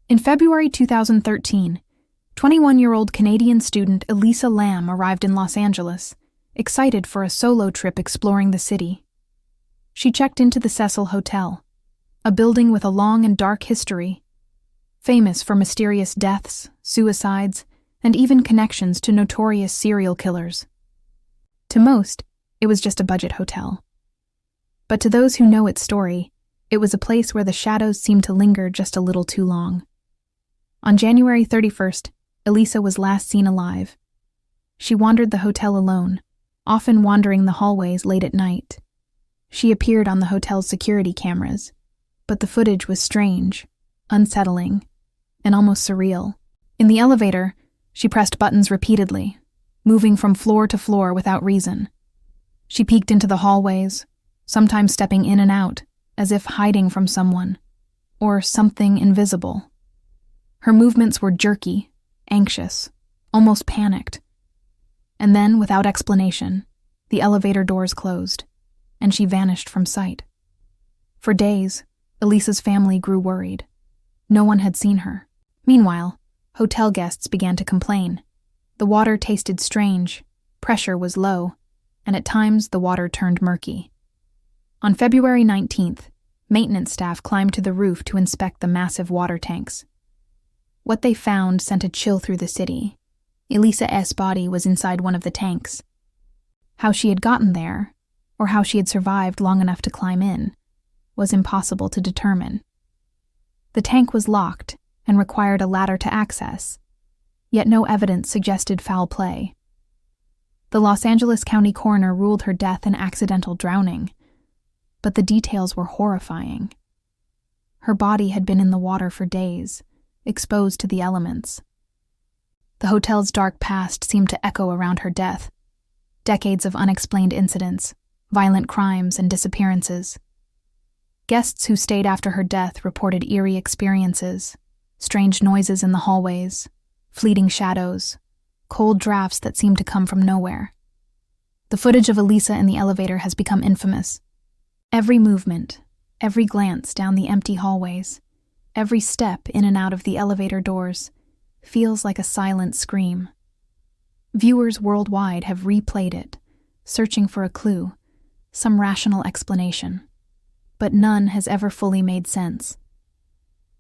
In February 2013, 21-year-old Canadian student Elisa Lam arrived in Los Angeles, excited for a solo trip exploring the city. She checked into the Cecil Hotel, a building with a long and dark history, famous for mysterious deaths, suicides, and even connections to notorious serial killers. To most, it was just a budget hotel. But to those who know its story, it was a place where the shadows seemed to linger just a little too long. On January 31st, Elisa was last seen alive. She wandered the hotel alone, often wandering the hallways late at night. She appeared on the hotel's security cameras, but the footage was strange, unsettling, and almost surreal. In the elevator, she pressed buttons repeatedly, moving from floor to floor without reason. She peeked into the hallways, sometimes stepping in and out, as if hiding from someone, or something invisible. Her movements were jerky, anxious, almost panicked. And then, without explanation, the elevator doors closed, and she vanished from sight. For days, Elisa's family grew worried. No one had seen her. Meanwhile, hotel guests began to complain. The water tasted strange, pressure was low, and at times the water turned murky. On February 19th, maintenance staff climbed to the roof to inspect the massive water tanks. What they found sent a chill through the city. Elisa's body was inside one of the tanks. How she had gotten there, or how she had survived long enough to climb in, was impossible to determine. The tank was locked and required a ladder to access, yet no evidence suggested foul play. The Los Angeles County coroner ruled her death an accidental drowning, but the details were horrifying. Her body had been in the water for days, exposed to the elements. The hotel's dark past seemed to echo around her death. Decades of unexplained incidents, violent crimes, and disappearances. Guests who stayed after her death reported eerie experiences, strange noises in the hallways, fleeting shadows, cold drafts that seemed to come from nowhere. The footage of Elisa in the elevator has become infamous. Every movement, every glance down the empty hallways, every step in and out of the elevator doors feels like a silent scream. Viewers worldwide have replayed it, searching for a clue, some rational explanation. But none has ever fully made sense.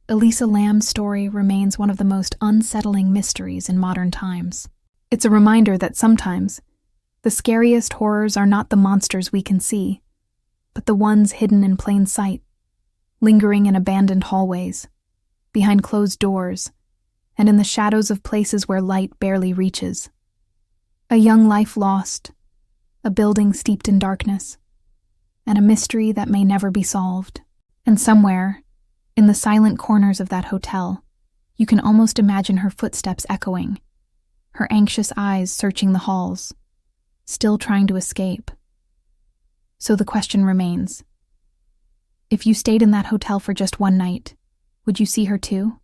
Elisa Lam's story remains one of the most unsettling mysteries in modern times. It's a reminder that sometimes the scariest horrors are not the monsters we can see, but the ones hidden in plain sight, lingering in abandoned hallways, behind closed doors, and in the shadows of places where light barely reaches. A young life lost, a building steeped in darkness, and a mystery that may never be solved. And somewhere, in the silent corners of that hotel, you can almost imagine her footsteps echoing, her anxious eyes searching the halls, still trying to escape. So the question remains, if you stayed in that hotel for just one night, would you see her too?